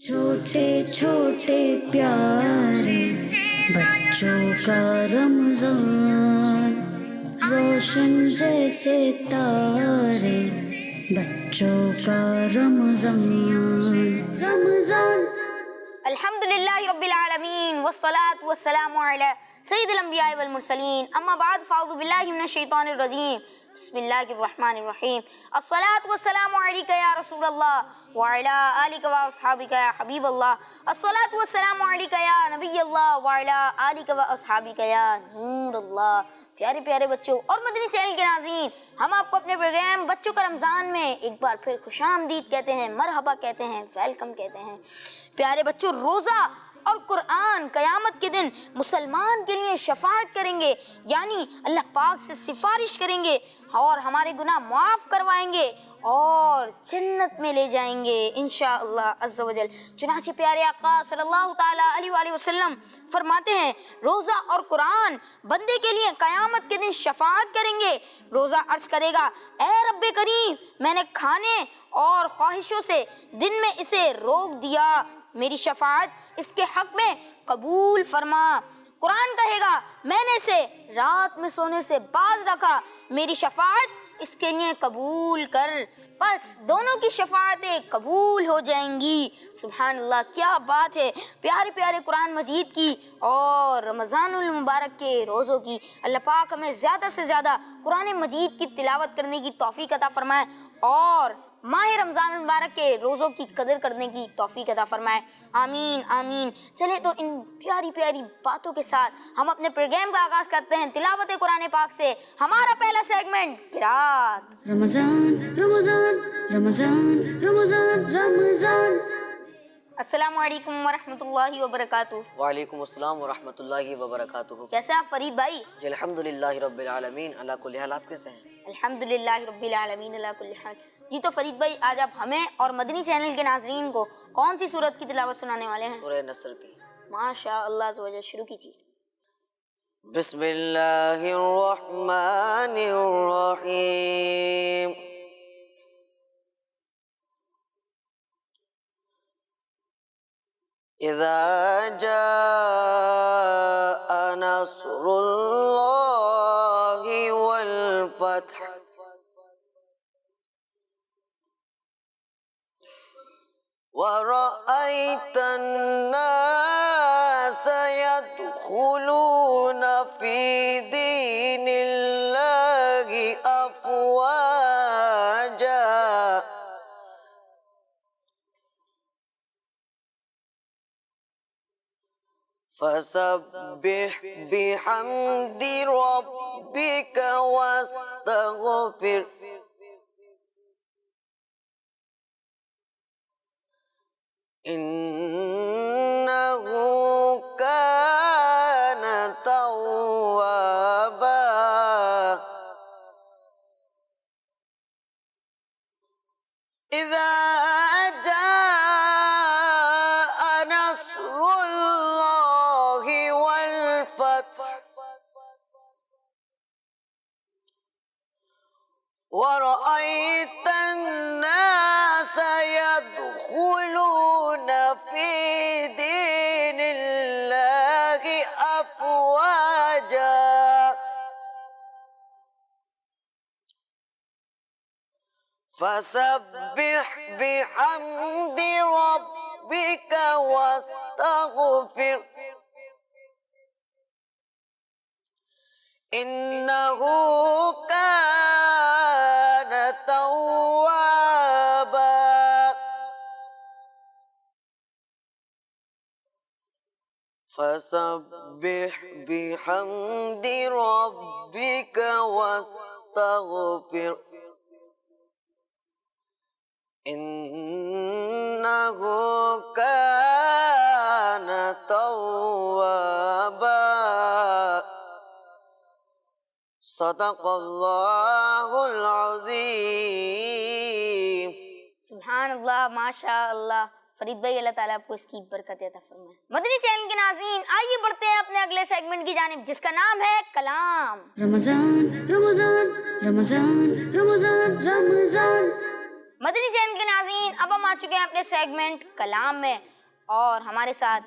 چھوٹے چھوٹے پیارے بچوں کا رمضان، روشن جیسے تارے بچوں کا رمضان رمضان۔ الحمدللہ رب العالمین والصلاة والسلام علی سید الانبیاء والمرسلین، اما بعد فاعوذ باللہ من الشیطان الرجیم، بسم اللہ الرحمن الرحیم۔ الصلاة والسلام علیک یا رسول اللہ وعلی آلک واصحابک یا حبیب اللہ، الصلاة والسلام علیک یا نبی اللہ وعلی آلک واصحابک یا نور اللہ۔ پیارے پیارے بچوں اور مدنی چینل کے ناظرین، ہم آپ کو اپنے پروگرام بچوں کا رمضان میں ایک بار پھر خوش آمدید کہتے ہیں، مرحبا کہتے ہیں، ویلکم کہتے ہیں۔ پیارے بچوں، روزہ اور قرآن قیامت کے دن مسلمان کے لیے شفاعت کریں گے، یعنی اللہ پاک سے سفارش کریں گے اور ہمارے گناہ معاف کروائیں گے اور جنت میں لے جائیں گے انشاءاللہ عز و جل۔ چنانچہ پیارے آقا صلی اللہ تعالیٰ علیہ وآلہ وسلم فرماتے ہیں، روزہ اور قرآن بندے کے لیے قیامت کے دن شفاعت کریں گے۔ روزہ عرض کرے گا، اے رب کریم، میں نے کھانے اور خواہشوں سے دن میں اسے روک دیا، میری شفاعت اس کے حق میں قبول فرما۔ قرآن کہے گا، میں نے اسے رات میں سونے سے باز رکھا، میری شفاعت اس کے لیے قبول کر۔ بس دونوں کی شفاعتیں قبول ہو جائیں گی۔ سبحان اللہ، کیا بات ہے پیارے پیارے قرآن مجید کی اور رمضان المبارک کے روزوں کی۔ اللہ پاک ہمیں زیادہ سے زیادہ قرآن مجید کی تلاوت کرنے کی توفیق عطا فرمائے اور ماہ رمضان المبارک کے روزوں کی قدر کرنے کی توفیق عطا فرمائے، آمین آمین۔ چلیں تو ان پیاری پیاری باتوں کے ساتھ ہم اپنے پروگرام کا آغاز کرتے ہیں تلاوت قرآن پاک سے۔ ہمارا پہلا سیگمنٹ قرات۔ رمضان رمضان رمضان رمضان رمضان۔ السلام علیکم ورحمۃ اللہ وبرکاتہ۔ وعلیکم السلام ورحمۃ اللہ وبرکاتہ۔ کیسے ہیں آپ فرید بھائی؟ جی الحمدللہ رب العالمین، اللہ کل حال۔ آپ کیسے ہیں؟ الحمدللہ رب العالمین اللہ کل حال۔ جی تو فرید بھائی، آج آپ ہمیں اور مدنی چینل کے ناظرین کو کون سی سورت کی تلاوت سنانے والے ہیں؟ سورہ نصر کی۔ ماشاء اللہ عز و جل، شروع کیجیے۔ بسم اللہ الرحمن الرحیم۔ اذا جاء نصر اللہ والفتح وَرَأَيْتَ النَّاسَ يَدْخُلُونَ فِي دِينِ اللَّهِ أَفْوَاجًا فَسَبِّحْ بِحَمْدِ رَبِّكَ وَاسْتَغْفِرْ إِنَّهُ كَانَ تَوَّابًا۔ إِذَا جَاءَ نَصْرُ اللَّهِ وَالْفَتْحُ وَرَأَيْتَ النَّاسَ يَدْخُلُونَ فِي دِينِ اللَّهِ أَفْوَاجًا فَسَبِّحْ بِحَمْدِ رَبِّكَ وَاسْتَغْفِرْ إِنَّهُ كَانَ توابا۔ فسبح بحمد ربك واستغفر إنه كان توابا۔ صدق اللہ العظیم۔ سبحان اللہ، ماشاء اللہ۔ فرید بھائی، اللہ تعالیٰ آپ کو اس کی برکت عطا فرمائے۔ مدنی چینل کے ناظرین، آئیے بڑھتے ہیں اپنے اگلے سیگمنٹ کی جانب، جس کا نام ہے کلام۔ رمضان رمضان رمضان رمضان رمضان۔ مدنی چینل کے ناظرین، اب ہم آ چکے ہیں اپنے سیگمنٹ کلام میں، اور ہمارے ساتھ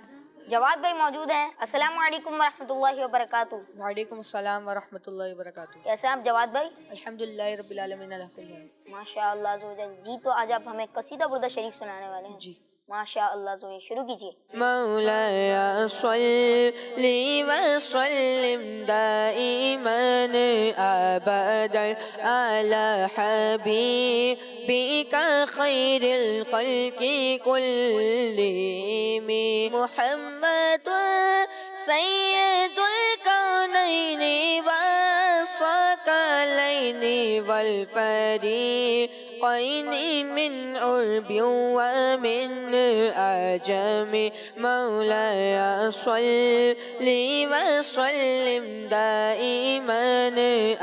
جواد بھائی موجود ہیں. السلام علیکم ورحمۃ اللہ وبرکاتہ. وعلیکم السلام ورحمۃ اللہ وبرکاتہ. کیسے ہیں آپ جواد بھائی؟ الحمدللہ رب العالمین الحمدللہ. ماشاء اللہ عز و جل. جی تو آج آپ ہمیں قصیدہ بردہ شریف سنانے والے ہیں. جی ماشاء اللہ عز و جل. شروع کیجیے. مولایا صلی وسلم دائما ابدا علی حبیبک خیر الخلق کلہم محمد سید الکونین والثقلین والفریقین من عرب ومن عجم مولایا صلی وسلم دائما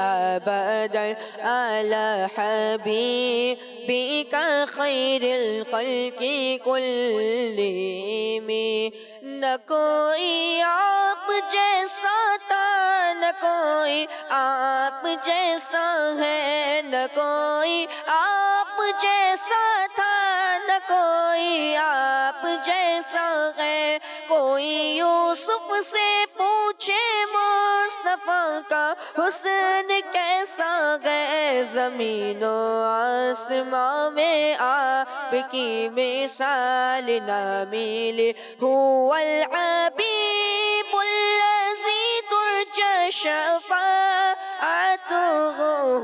ابدا علی حبیبک خیر الخلق کلہم. نہ کوئی آپ جیسا تھا نہ کوئی آپ جیسا ہے, نہ کوئی آپ جیسا تھا نہ کوئی آپ جیسا ہے. کوئی یوسف سے پوچھے مصطفیٰ کا حسن کیسا ہے. زمین و آسماں میں آپ کی مثال نہ ملی. هو الحبیب الذی ترجى شفاعته,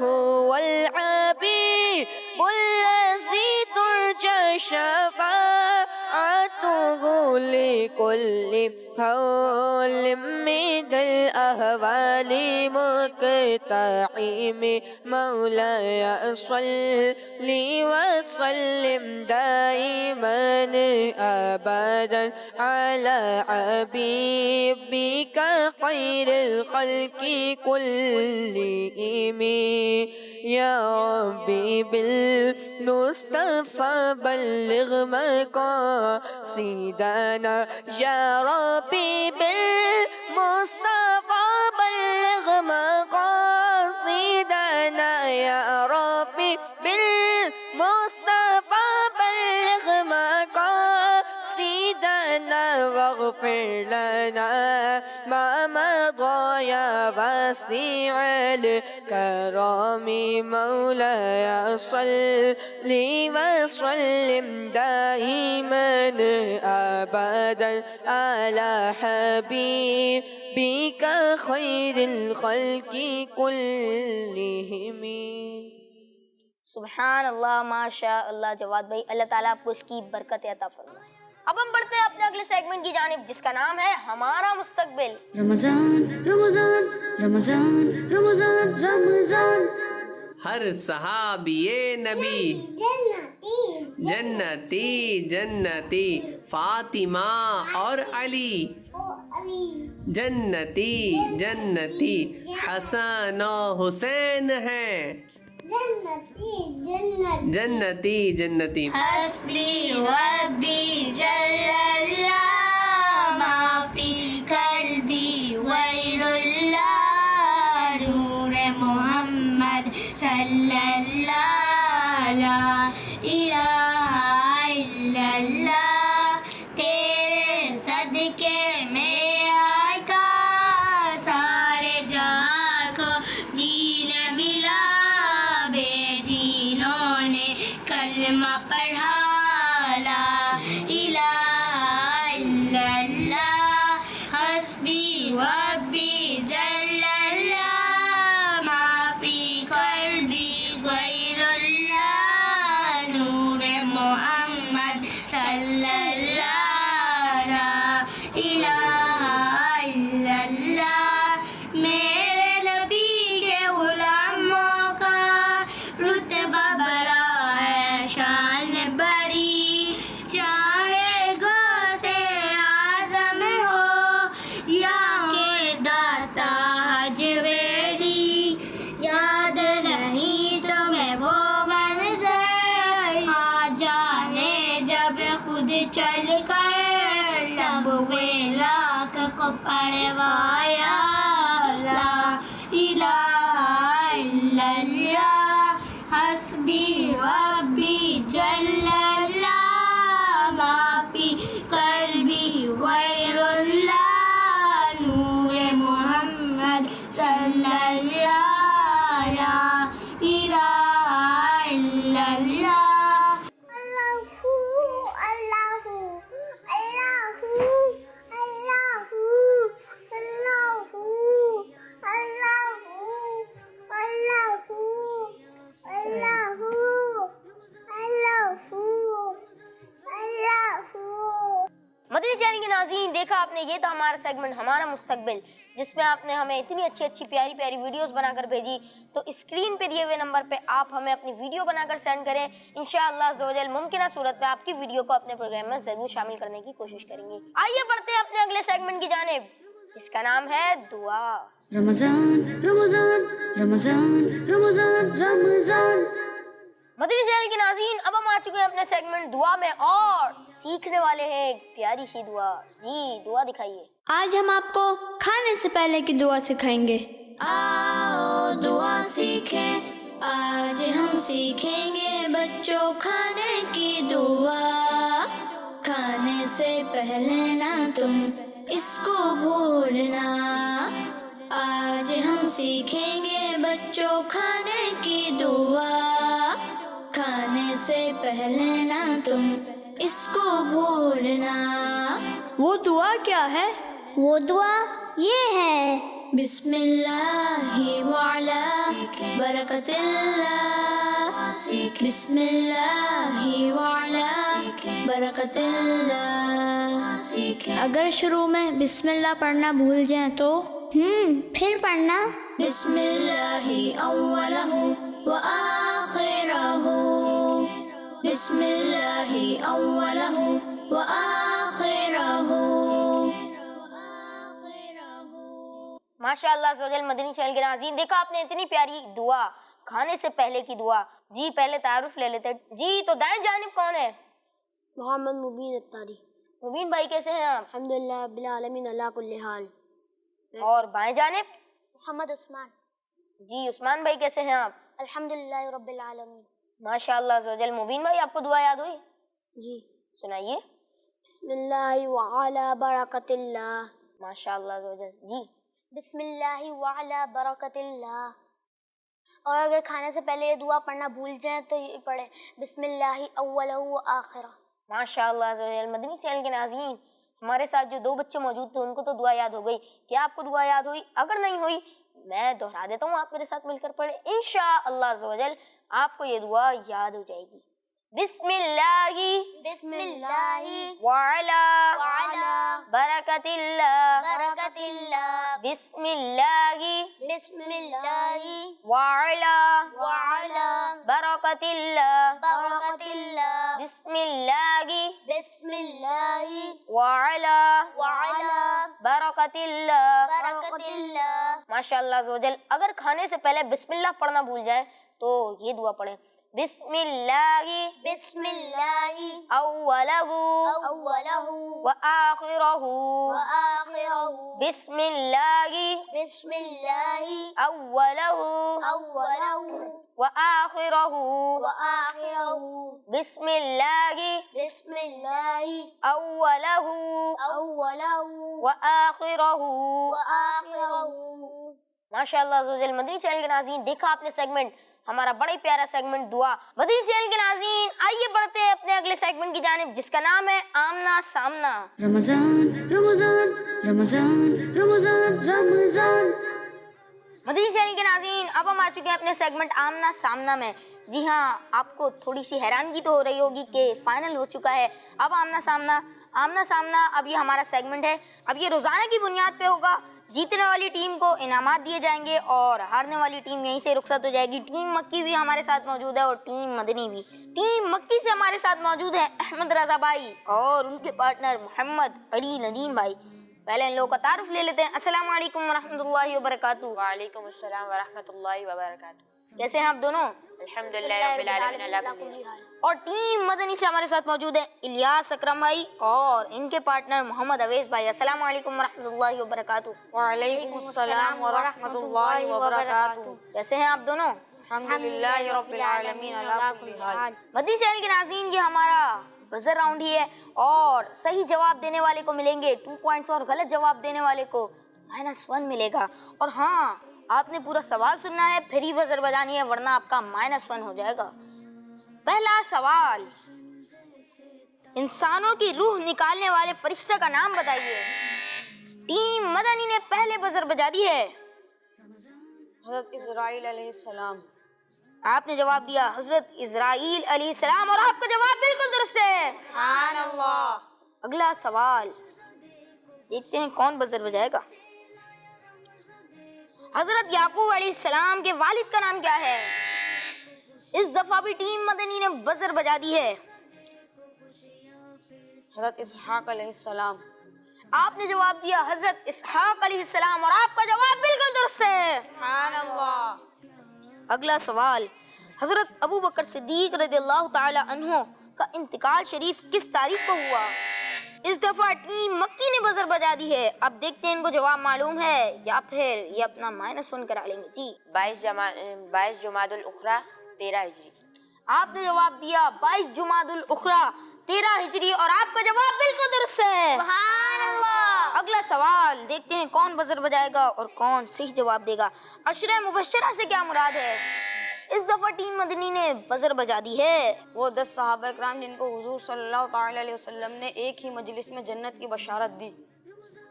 هو الحبیب الذی ترجى شفاعته لكل حول من الأهوال مقتحم. مولاي صل وسلم دائما أبدا على حبيبك خير الخلق كلهم. يا ربي بالمصطفى بلغ مقاصدنا, يا ربي بالمصطفى بلغ مقاصدنا, يا ربي بالمصطفى بلغ مقاصدنا. واغفر لنا ما مضى يا واسع الكرم. مولاي صل وسلم دائما ابدا على حبيبك خير الخلق كلهم. سبحان اللہ, ماشاء اللہ. جواد بھائی اللہ تعالیٰ آپ کو اس کی برکت عطا فرمائے. اب ہم بڑھتے ہیں اپنے اگلے سیگمنٹ کی جانب جس کا نام ہے ہمارا مستقبل. رمضان رمضان رمضان رمضان رمضان. ہر صحابی نبی جنتی جنتی, فاطمہ اور علی جنتی جنتی, حسن و حسین ہیں جنتی جنتی. حسبی ربی جل اللہ ما فی قلبی غیر اللہ, نور محمد صلی اللہ لا الہ الا اللہ. تیرے صدقے میں آقا سارے جہاں کو دین ملا. بے دینوں نے کلمہ پڑھا لا الہ الا اللہ. حسبی ربی جل اللہ ما فی قلبی غیر اللہ, نور محمد صلی اللہ لا الہ الا اللہ. میرے نبی کے غلاموں کا رتبہ بڑا ہے, شان بڑی, چاہے غوث اعظم ہو یا کہ داتا حجویری. یاد نہیں تمہیں وہ منظر, ہاں جانے جب خود چل کر نبوے لاکھ کو پڑھوایا لا الہ الا اللہ. حسبی ربی جل اللہ ما فی قلبی مدنی چینل کے ناظرین، دیکھا آپ نے، یہ تھا ہمارا سیگمنٹ ہمارا مستقبل، جس میں آپ نے ہمیں اتنی اچھی اچھی پیاری پیاری ویڈیوز بنا کر بھیجی. تو اسکرین پہ دیے ہوئے نمبر پہ آپ ہمیں اپنی ویڈیو بنا کر سینڈ کریں. انشاءاللہ عز و جل ممکنہ صورت میں آپ کی ویڈیو کو اپنے پروگرام میں ضرور شامل کرنے کی کوشش کریں گے. آئیے بڑھتے ہیں اپنے اگلے سیگمنٹ کی جانب، جس کا نام ہے دعا. رمضان رمضان رمضان رمضان رمضان. مدنی چینل کے ناظرین، اب ہم آ چکے ہیں اپنے سیگمنٹ دعا میں اور سیکھنے والے ہیں ایک پیاری سی دعا. جی دعا دکھائیے. آج ہم آپ کو کھانے سے پہلے کی دعا سکھائیں گے. آؤ دعا سیکھیں، آج ہم سیکھیں گے بچوں کھانے کی دعا. کھانے سے پہلے نہ تم اس کو بھولنا. آج ہم سیکھیں گے بچوں کھانے کی دعا. کھانے سے پہلے نہ تم اس کو بھولنا. وہ دعا کیا ہے؟ وہ دعا یہ ہے: بسم اللہ وعلا برکت اللہ. بسم اللہ وعلا برکت اللہ. اگر شروع میں بسم اللہ پڑھنا بھول جائیں تو پھر پڑھنا بسم اللہ اولہ وآخرہ. بسم اللہ اولہ وآخرہ. ماشاء اللہ عز و جل. مدنی چینل کے ناظرین، دیکھا آپ نے اتنی پیاری دعا، کھانے سے پہلے کی دعا. جی پہلے تعارف لے لیتے. جی تو دائیں جانب کون ہے؟ محمد مبین اتاری. مبین بھائی کیسے ہیں آپ؟ الحمدللہ رب العالمین علی کل حال. اور بائیں جانب؟ محمد عثمان. جی عثمان بھائی کیسے ہیں آپ؟ الحمدللہ رب العالمین. ماشاء اللہ عز و جل. مبین بھائی آپ کو دعا یاد ہوئی؟ جی. سنائیے. بسم اللہ وعلا برکت اللہ. ماشاء اللہ عز و جل. جی بسم اللہ وعلا برکت اللہ. اور اگر کھانے سے پہلے یہ دعا پڑھنا بھول جائیں تو یہ پڑھیں بسم اللہ اولہ وآخرہ. ماشاء اللہ عز و جل. مدنی چینل کے ناظرین، ہمارے ساتھ جو دو بچے موجود تھے ان کو تو دعا یاد ہو گئی. کیا آپ کو دعا یاد ہوئی؟ اگر نہیں ہوئی میں دہرا دیتا ہوں، آپ میرے ساتھ مل کر پڑھیں. انشاءاللہ عز و جل آپ کو یہ دعا یاد ہو جائے گی. بسم اللہ بسم اللہ وعلا وعلا برکت اللہ. برکت اللہ. بسم اللہ بسم اللہ وعلا وعلا برکت اللہ. برکت اللہ. بسم اللہ بسم اللہ وعلا وعلا برکت اللہ. برکت اللہ. ماشاء اللہ عز و جل. اگر کھانے سے پہلے بسم اللہ پڑھنا بھول جائیں تو یہ دعا پڑھیں. بسم اللہ بسم اللہ اولہ اولہ وآخرہ. وآخرہ. بسم اللہ بسم اللہ اولہ اولہ وآخرہ. وآخرہ. بسم اللہ بسم اللہ اولہ اولہ وآخرہ. وآخرہ. ماشاء اللہ عز و جل. مدنی چینل کے ناظرین، دیکھا آپ نے سیگمنٹ، ہمارا بڑا ہی پیارا سیگمنٹ دعا. مدنی چینل کے ناظرین، آئیے بڑھتے ہیں اپنے اگلے سیگمنٹ کی جانب، جس کا نام ہے آمنا سامنا. رمضان رمضان رمضان رمضان رمضان. مدنی چینل کے ناظرین، اب ہم آ چکے ہیں اپنے سیگمنٹ آمنا سامنا میں. جی ہاں، آپ کو تھوڑی سی حیرانگی تو ہو رہی ہوگی کہ فائنل ہو چکا ہے اب آمنا سامنا. اب یہ ہمارا سیگمنٹ ہے. اب یہ روزانہ کی بنیاد پہ ہوگا. جیتنے والی ٹیم کو انعامات دیے جائیں گے اور ہارنے والی ٹیم یہیں سے رخصت ہو جائے گی. ٹیم مکی بھی ہمارے ساتھ موجود ہے اور ٹیم مدنی بھی. ٹیم مکی سے ہمارے ساتھ موجود ہے احمد رضا بھائی اور ان کے پارٹنر محمد علی ندیم بھائی. پہلے ان لوگوں کا تعارف لے لیتے ہیں. السلام علیکم ورحمۃ اللہ وبرکاتہ. وعلیکم السلام ورحمۃ اللہ وبرکاتہ. کیسے ہیں آپ دونوں؟ الحمدللہ رب العالمین علی کل حال. اور ٹیم مدنی سے ہمارے ساتھ موجود ہیں الیاس اکرم بھائی اور ان کے پارٹنر محمد اویس بھائی. السلام علیکم ورحمۃ اللہ وبرکاتہ. وعلیکم السلام ورحمۃ اللہ وبرکاتہ. کیسے ہیں آپ دونوں؟ الحمدللہ رب العالمین علی کل حال. مدنی چینل کے ناظرین، یہ ہمارا بزر راؤنڈ ہی ہے اور صحیح جواب دینے والے کو ملیں گے 2 پوائنٹس اور غلط جواب دینے والے کو -1 ملے گا. اور ہاں، آپ نے پورا سوال سننا ہے پھر ہی بزر بجانی ہے، ورنہ آپ کا -1 ہو جائے گا. پہلا سوال، انسانوں کی روح نکالنے والے فرشتہ کا نام بتائیے. ٹیم مدنی نے پہلے بزر بجا دی ہے. حضرت اسرائیل علیہ السلام. آپ نے جواب دیا حضرت اسرائیل علیہ السلام اور آپ کا جواب بالکل درست ہے. سبحان اللہ. اگلا سوال دیکھتے ہیں کون بزر بجائے گا. حضرت یعقوب علیہ السلام کے والد کا نام کیا ہے؟ اس دفعہ بھی ٹیم مدنی نے بزر بجا دی ہے. حضرت اسحاق علیہ السلام. آپ نے جواب دیا حضرت اسحاق علیہ السلام اور آپ کا جواب بالکل درست ہے. سبحان اللہ. اگلا سوال حضرت ابو بکر صدیق رضی اللہ تعالی عنہ کا انتقال شریف کس تاریخ کو ہوا؟ اس دفعہ ٹیم مکی نے بزر بجا دی ہے. اب دیکھتے ہیں ان کو جواب معلوم ہے یا پھر یہ اپنا -1 کرا لیں گے. جی 22 جمادی الاخری 13 ہجری. آپ نے جواب دیا 22 جمادی الاخری 13 ہجری اور آپ کا جواب بالکل درست ہے. سبحان اللہ. اگلا سوال دیکھتے ہیں کون بزر بجائے گا اور کون صحیح جواب دے گا. عشرہ مبشرہ سے کیا مراد ہے؟ اس دفعہ ٹیم مدنی نے بزر بجا دی ہے. وہ 10 صحابہ کرام جن کو حضور صلی اللہ تعالی علیہ وسلم نے ایک ہی مجلس میں جنت کی بشارت دی.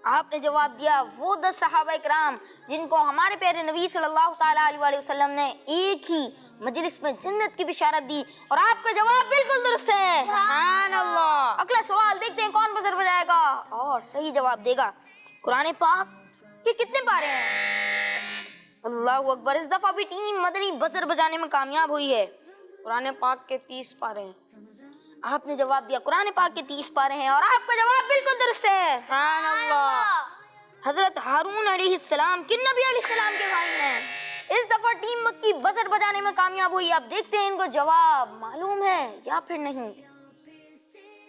آپ نے جواب دیا وہ 10 صحابہ کرام جن کو ہمارے پیارے نبی صلی اللہ تعالی علیہ وسلم نے ایک ہی مجلس میں جنت کی بشارت دی اور آپ کا جواب بالکل درست ہے. سبحان اللہ. اگلا سوال دیکھتے ہیں کون بزر بجائے گا اور صحیح جواب دے گا. قرآن پاک کے کتنے پارے ہیں؟ اللہ اکبر. اس دفعہ بھی ٹیم مدنی بزر بجانے میں کامیاب ہوئی ہے. قرآن پاک کے 30 پارے ہیں. آپ نے جواب دیا قرآن پاک کے 30 پارے ہیں اور آپ کا جواب بالکل درست ہے. سبحان اللہ. حضرت ہارون علیہ السلام کن نبی علیہ السلام کے بھائی ہیں؟ اس دفعہ ٹیم مکی بزر بجانے میں کامیاب ہوئی. اب دیکھتے ہیں ان کو جواب معلوم ہے یا پھر نہیں.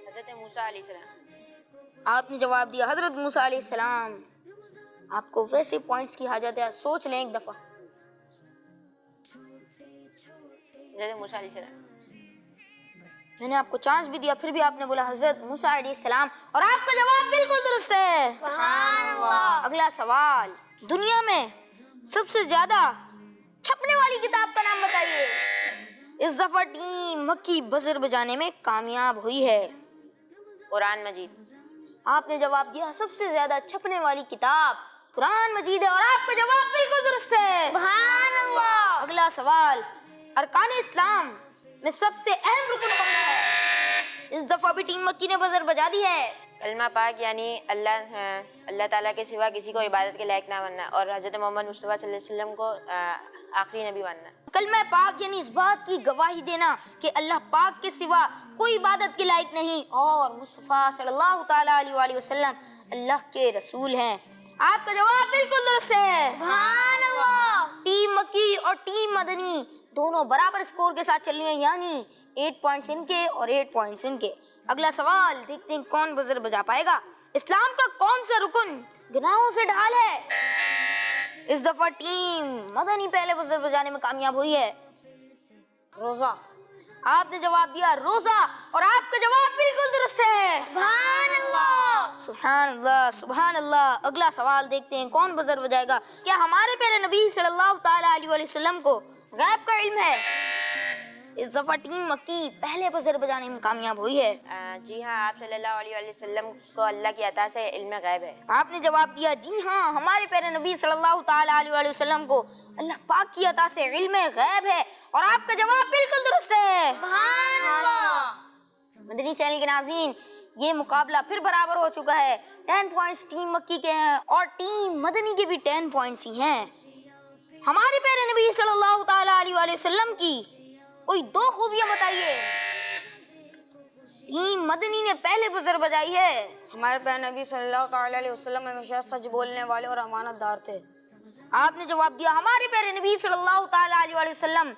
حضرت موسیٰ علیہ السلام. آپ نے جواب دیا حضرت موسیٰ علیہ السلام. آپ کو ویسے پوائنٹس کی حاجت ہے, سوچ لیں ایک دفعہ. حضرت موسیٰ علیہ السلام. میں نے آپ کو چانس بھی دیا پھر بھی آپ نے بولا حضرت موسیٰ علیہ السلام اور آپ کا جواب بالکل درست ہے. سبحان اللہ. اگلا سوال دنیا میں سب سے زیادہ چھپنے والی کتاب کا نام بتائیے. اس دفعہ ٹیم مکی بزر بجانے میں کامیاب ہوئی ہے. قرآن مجید. آپ نے جواب دیا سب سے زیادہ چھپنے والی کتاب قرآن مجید ہے اور آپ کا جواب بالکل درست ہے. سبحان اللہ. اگلا سوال ارکان اسلام میں سب سے اہم رکن کون ہے؟ اس دفعہ بھی ٹیم مکی نے بزر بجا دی ہے. کلمہ پاک یعنی اللہ تعالیٰ کے سوا کسی کو عبادت کے لائق نہ ماننا اور حضرت محمد مصطفیٰ صلی اللہ علیہ وسلم کو آخری نبی ماننا. کلمہ پاک یعنی اس بات کی گواہی دینا کہ اللہ پاک کے سوا کوئی عبادت کے لائق نہیں اور مصطفیٰ صلی اللہ تعالی علیہ وسلم اللہ کے رسول ہیں. آپ کا جواب بالکل درست ہے. سبحان اللہ. ٹیم مکی اور ٹیم مدنی دونوں برابر اسکور کے ساتھ چل رہی ہیں یعنی 8 پوائنٹس ان کے اور 8 پوائنٹس ان کے. اگلا سوال دیکھتے ہیں کون بزر بجا پائے گا. اسلام کا کون سا رکن گناہوں سے ڈھال ہے؟ اس دفعہ ٹیم مدنی پہلے بزر بجانے میں کامیاب ہوئی ہے. روزہ. آپ نے جواب دیا روزہ اور آپ کا جواب بالکل درست ہے. سبحان اللہ. سبحان اللہ سبحان اللہ. اگلا سوال دیکھتے ہیں کون بزر بجائے گا. کیا ہمارے پیارے نبی صلی اللہ تعالی علیہ وسلم کو غیب کا علم ہے؟ اس دفعہ ٹیم مکی پہلے بزر بجانے میں کامیاب ہوئی ہے. جی ہاں آپ صلی اللہ علیہ وسلم کو اللہ کی عطا سے علم غیب ہے. آپ نے جواب دیا جی ہاں ہمارے پیارے نبی صلی اللہ تعالی علیہ وسلم کو اللہ پاک کی عطا سے علم غیب ہے اور آپ کا جواب بالکل درست ہے. سبحان اللہ. مدنی چینل کے ناظرین یہ مقابلہ پھر برابر ہو چکا ہے. 10 پوائنٹس ٹیم مکی کے ہیں اور ٹیم مدنی کے بھی 10 پوائنٹس ہی ہیں. ہمارے پیارے نبی صلی اللہ تعالی علیہ وسلم کی کوئی 2 خوبیاں بتائیے. ٹیم مدنی نے پہلے بزر بجائی ہے. ہمارے پیارے نبی صلی اللہ تعالی علیہ وسلم ہمیشہ سچ بولنے والے اور امانت دار تھے. آپ نے جواب دیا ہمارے پیارے نبی صلی اللہ تعالی علیہ وسلم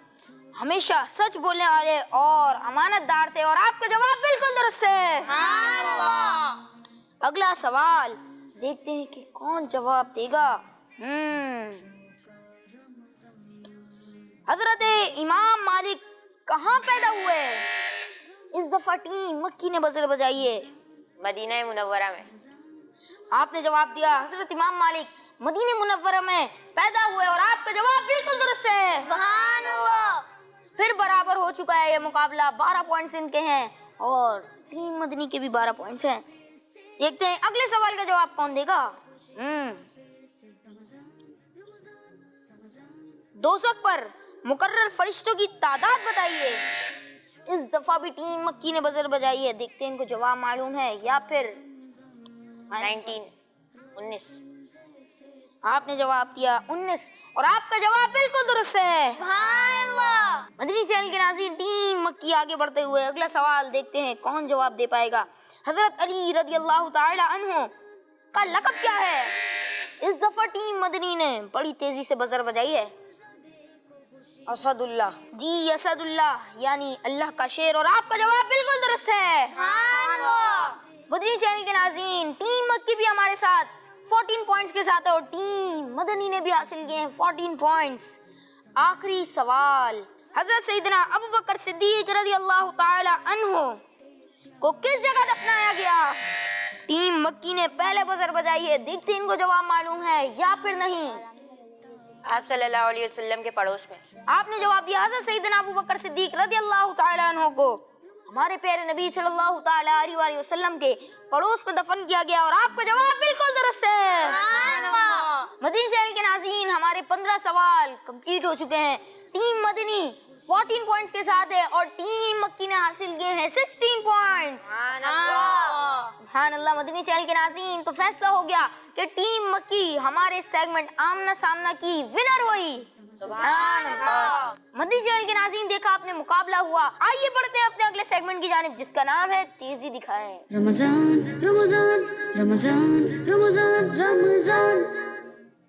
ہمیشہ سچ بولنے والے اور امانت دار تھے اور آپ کا جواب بالکل درست ہے. سبحان اللہ. اگلا سوال دیکھتے ہیں کہ کون جواب دے گا. حضرت امام مالک کہاں پیدا ہوئے؟ اس دفعہ ٹیم مکی نے بزر بجائی ہے. مدینہ منورہ میں. آپ نے جواب دیا حضرت امام مالک مدینہ منورہ میں پیدا ہوئے اور آپ کا جواب بالکل درست ہے. سبحان اللہ. پھر برابر ہو چکا ہے یہ مقابلہ. 12 پوائنٹس ان کے ہیں اور ٹیم مدنی کے بھی 12 پوائنٹس ہیں. دیکھتے ہیں اگلے سوال کا جواب کون دے گا. دوزخ پر مقرر فرشتوں کی تعداد بتائیے. اس دفعہ بھی ٹیم مکی نے بزر بجائی ہے. دیکھتے ہیں ان کو جواب معلوم ہے یا پھر 19. آپ نے جواب دیا 19 اور آپ کا جواب بالکل درست ہے. مدنی چینل کے ناظرین ٹیم مکی آگے بڑھتے ہوئے اگلا سوال دیکھتے ہیں کون جواب دے پائے گا. حضرت علی رضی اللہ تعالی عنہ کا لقب کیا ہے؟ اس دفعہ ٹیم مدنی نے بڑی تیزی سے بزر بجائی ہے. اسد اللہ. جی اسد اللہ یعنی اللہ کا شیر اور آپ کا جواب بالکل درست ہے. مدنی چینل کے ناظرین ٹیم مکی بھی ہمارے ساتھ 14 پوائنٹس کے ساتھ ہے اور ٹیم مدنی نے بھی حاصل کیے ہیں 14 پوائنٹس. آخری سوال حضرت سیدنا ابوبکر صدیق رضی اللہ تعالی عنہ کو کس جگہ دفنایا گیا؟ ٹیم مکی نے پہلے بزر بجائی ہے. دیکھتے ہیں ان کو جواب معلوم ہے یا پھر نہیں. آپ صلی اللہ علیہ وسلم کے پڑوس میں. آپ نے جواب دیا حضرت سیدنا ابوبکر صدیق رضی اللہ تعالی عنہ کو ہمارے پیارے نبی صلی اللہ تعالی علیہ وآلہ وسلم کے پڑوس میں دفن کیا گیا اور آپ کا جواب بالکل درست ہے. مدنی چینل کے ناظرین ہمارے 15 سوال کمپلیٹ ہو چکے ہیں. ٹیم مدنی 14 پوائنٹس کے ساتھ ہے اور ٹیم مکی نے حاصل کیے ہیں 16 پوائنٹس. سبحان اللہ. مدنی چینل کے ناظرین تو فیصلہ ہو گیا کہ ٹیم مکی ہمارے سیگمنٹ آمنا سامنا کی ونر ہوئی. سبحان اللہ. مدنی چینل کے ناظرین دیکھا آپ نے مقابلہ ہوا. آئیے بڑھتے ہیں اپنے اگلے سیگمنٹ کی جانب جس کا نام ہے تیزی دکھائیں. رمضان رمضان رمضان رمضان رمضان.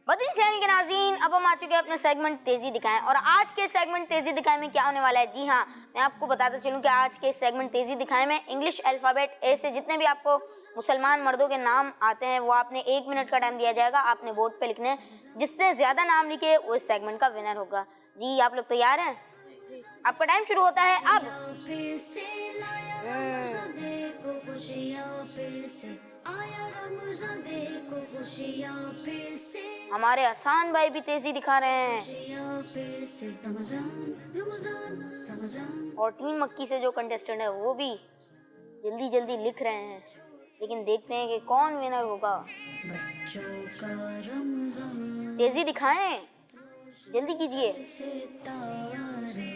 مدنی چینل کے ناظرین اب ہم آ چکے ہیں اپنے سیگمنٹ تیزی دکھائیں اور آج کے سیگمنٹ تیزی دکھائیں میں کیا ہونے والا ہے؟ جی ہاں میں آپ کو بتاتا چلوں کہ آج کے سیگمنٹ تیزی دکھائیں میں انگلش الفابیٹ اے سے جتنے بھی آپ کو مسلمان مردوں کے نام آتے ہیں وہ آپ نے 1 منٹ کا ٹائم دیا جائے گا. آپ نے بورڈ پہ لکھنے ہیں. جس نے زیادہ نام لکھے وہ اس سیگمنٹ کا ونر ہوگا. جی آپ لوگ تیار ہیں؟ آپ کا ٹائم شروع ہوتا ہے اب. پھر سے لایا رمضان دیکھو خوشیاں پھر سے آیا رمضان دیکھو خوشیاں پھر سے ہمارے حسان بھائی بھی تیزی دکھا رہے ہیں خوشیاں پھر سے رمضان رمضان رمضان. اور ٹیم مکی سے جو کنٹیسٹنٹ ہے وہ بھی جلدی جلدی لکھ رہے ہیں لیکن دیکھتے ہیں کہ کون ونر ہوگا. بچوں کا رمضان تیزی دکھائیں جلدی کیجئے. ستارے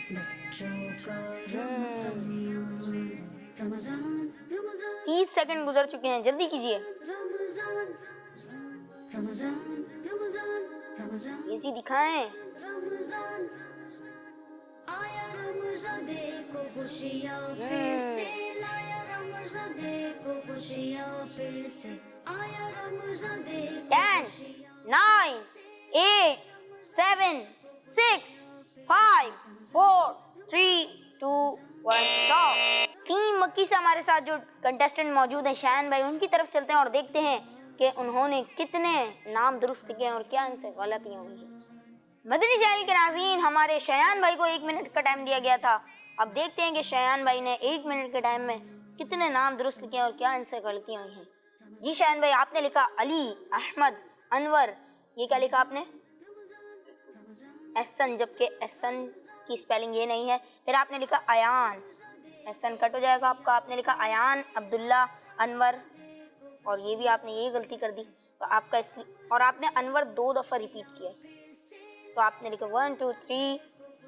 بچوں کا رمضان رمضان رمضان 30 سیکنڈ گزر چکے ہیں جلدی کیجئے. رمضان رمضان رمضان رمضان تیزی دکھائیں. رمضان آیا رمضان دیکھو خوشیاں پھر سے لایا رمضان دیکھو خوشیاں پھر سے آیا رمضان دیکھو 10 9 8 7 6 5 4 3 2 1 اسٹاپ. ٹیم مکی سے ہمارے ساتھ جو کنٹیسٹنٹ موجود ہیں شایان بھائی ان کی طرف چلتے ہیں اور دیکھتے ہیں کہ انہوں نے کتنے نام درست کیے اور کیا ان سے غلطیاں ہوئی ہیں. مدنی چینل کے ناظرین ہمارے شایان بھائی کو 1 منٹ کا ٹائم دیا گیا تھا. اب دیکھتے ہیں کہ شایان بھائی نے 1 منٹ کے ٹائم میں کتنے نام درست کیے اور کیا ان سے غلطیاں ہوئی ہیں. جی شایان بھائی آپ نے لکھا علی احمد انور. یہ کیا لکھا آپ نے؟ احسن جبکہ احسن کی سپیلنگ یہ نہیں ہے. پھر آپ نے لکھا ایان احسن کٹ ہو جائے گا آپ کا. آپ نے لکھا ایان عبداللہ انور اور یہ بھی آپ نے یہ غلطی کر دی تو آپ کا اور آپ نے انور 2 دفعہ ریپیٹ کیا تو آپ نے لکھا 1 2 3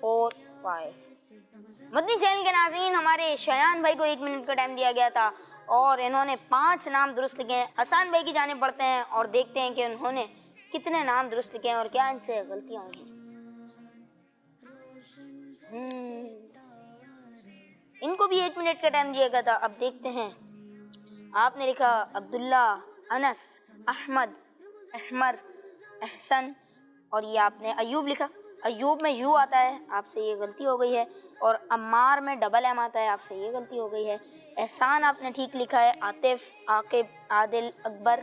4 5. مدنی چینل کے ناظرین ہمارے شایان بھائی کو 1 منٹ کا ٹائم دیا گیا تھا اور انہوں نے 5 نام درست لکھے ہیں. حسان بھائی کی جانب بڑھتے ہیں اور دیکھتے ہیں کہ انہوں نے کتنے نام درست لکھے ہیں اور کیا ان سے غلطیاں ہوئی ہیں. ان کو بھی 1 منٹ کا ٹائم دیا گیا تھا. اب دیکھتے ہیں. آپ نے لکھا عبداللہ انس احمد احمر احسن اور یہ آپ نے ایوب لکھا. ایوب میں یو آتا ہے آپ سے یہ غلطی ہو گئی ہے اور عمار میں ڈبل ایم آتا ہے آپ سے یہ غلطی ہو گئی ہے. احسان آپ نے ٹھیک لکھا ہے. عاطف عاقب عادل اکبر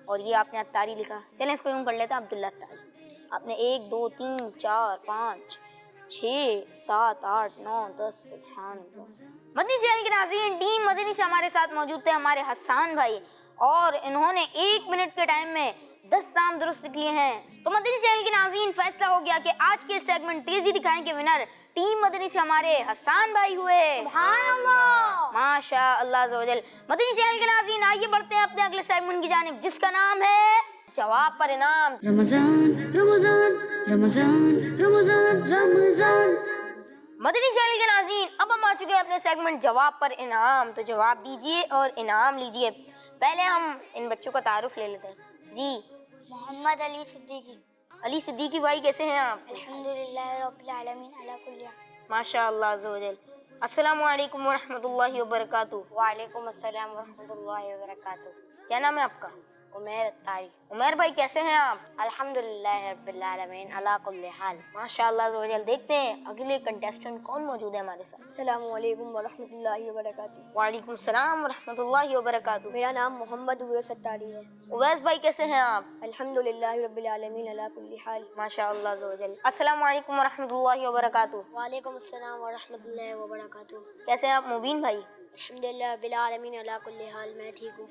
اور یہ آپ نے اتاری لکھا. چلیں اس کو یوں کر لیتے ہیں عبداللہ اتاری. آپ نے 1 2 3 4 5 6 7 8 9 10. سبحان اللہ. مدنی چینل کے ناظرین ٹیم مدنی سے ہمارے ساتھ موجود تھے ہمارے حسان بھائی اور انہوں نے 1 منٹ کے ٹائم میں 10 نام درست لیے ہیں. تو مدنی چینل کے ناظرین فیصلہ ہو گیا کہ آج کے سیگمنٹ تیزی دکھائیں کے ونر ٹیم مدنی سے ہمارے حسان بھائی ہوئے. سبحان اللہ ماشاء اللہ عز و جل. مدنی چینل کے ناظرین آئیے بڑھتے ہیں اپنے اگلے سیگمنٹ کی جانب جس کا نام ہے جواب پر انعام. رمضان رمضان رمضان رمضان رمضان. مدنی چینل کے ناظرین، اب ہم آ چکے ہیں اپنے سیگمنٹ جواب پر انعام، تو جواب دیجئے اور انعام لیجئے۔ پہلے ہم ان بچوں کا تعارف لے لیتے ہیں۔ جی محمد علی صدیقی۔ علی صدیقی بھائی، کیسے ہیں آپ؟ الحمدللہ رب العالمین علی کل حال۔ ماشاء اللہ عز و جل۔ السلام علیکم ورحمۃ اللہ وبرکاتہ۔ وعلیکم السلام ورحمۃ اللہ وبرکاتہ۔ کیا نام ہے آپ کا؟ عمیر الطاری۔ عمیر بھائی کیسے ہیں آپ؟ الحمدللہ رب العالمین علی کل حال۔ ماشاء اللہ عز و جل۔ دیکھتے ہیں اگلے کنٹیسٹنٹ کون موجود ہے ہمارے ساتھ۔ السلام علیکم ورحمۃ اللہ وبرکاتہ۔ وعلیکم السلام ورحمۃ اللہ وبرکاتہ۔ میرا نام محمد اویس ستاری ہے۔ اویس بھائی کیسے ہیں آپ؟ الحمدللہ رب العالمین علی کل حال۔ ماشاء اللہ عز و جل۔ السلام علیکم ورحمۃ اللہ وبرکاتہ۔ وعلیکم السلام ورحمۃ اللہ وبرکاتہ۔ کیسے ہیں آپ مبین بھائی؟ الحمدللہ رب العالمین علی کل حال، میں ٹھیک ہوں۔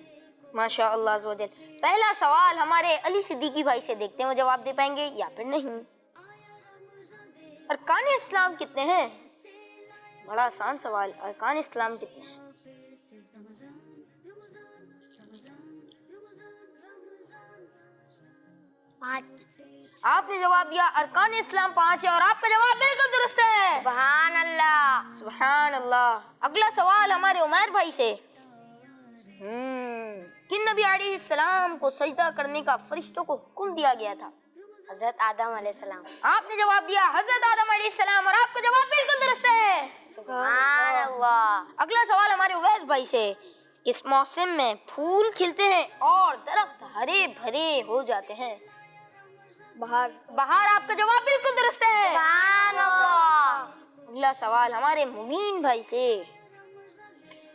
ماشاء اللہ عز و جل۔ پہلا سوال ہمارے علی صدیقی بھائی سے، دیکھتے ہیں وہ جواب دے پائیں گے یا پھر نہیں۔ ارکان اسلام کتنے ہیں؟ بڑا آسان سوال، ارکان اسلام کتنے ہیں؟ پانچ۔ آپ نے جواب دیا ارکان اسلام 5 ہے اور آپ کا جواب بالکل درست ہے۔ سبحان اللہ۔ سبحان اللہ۔ اگلا سوال ہمارے عمیر بھائی سے۔ کن نبی علیہ السلام کو سجدہ کرنے کا فرشتوں کو حکم دیا گیا تھا؟ حضرت آدم علیہ السلام۔ آپ نے جواب دیا حضرت آدم علیہ السلام اور آپ کا جواب بالکل درست ہے۔ سبحان اللہ۔ اگلا سوال ہمارے اویس بھائی سے۔ کس موسم میں پھول کھلتے ہیں اور درخت ہرے بھرے ہو جاتے ہیں؟ بہار۔ بہار۔ آپ کا جواب بالکل درست ہے۔ سبحان اللہ۔ اگلا سوال ہمارے مبین بھائی سے۔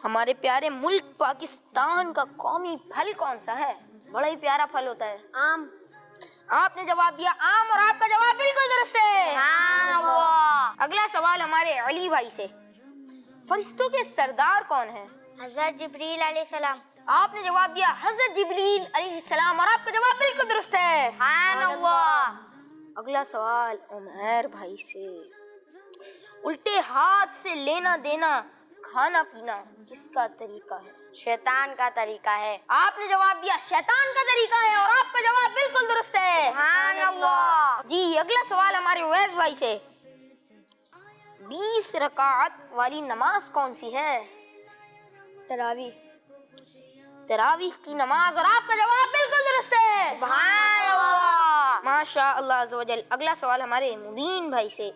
ہمارے پیارے ملک پاکستان کا قومی پھل کون سا ہے؟ بڑا ہی پیارا پھل ہوتا ہے۔ آم۔ آپ نے جواب دیا آم اور آپ کا جواب بالکل درست ہے۔ سبحان اللہ۔ اگلا سوال ہمارے علی بھائی سے۔ فرشتوں کے سردار کون ہیں؟ حضرت جبریل علیہ السلام۔ آپ نے جواب دیا حضرت جبریل علیہ السلام اور آپ کا جواب بالکل درست ہے۔ سبحان اللہ۔ اگلا سوال عمیر بھائی سے۔ الٹے ہاتھ سے لینا دینا کھانا پینا کس کا طریقہ ہے؟ شیطان کا طریقہ ہے۔ آپ نے جواب دیا شیطان کا طریقہ ہے اور آپ کا جواب بالکل درست ہے۔ سبحان اللہ۔ جی اگلا سوال ہمارے اویس بھائی سے۔ 20 رکعت والی نماز کون سی ہے؟ تراویح۔ تراویح کی نماز اور آپ کا جواب بالکل درست ہے۔ سبحان اللہ۔ ماشاء اللہ عز و جل۔ اگلا سوال ہمارے مبین بھائی سے۔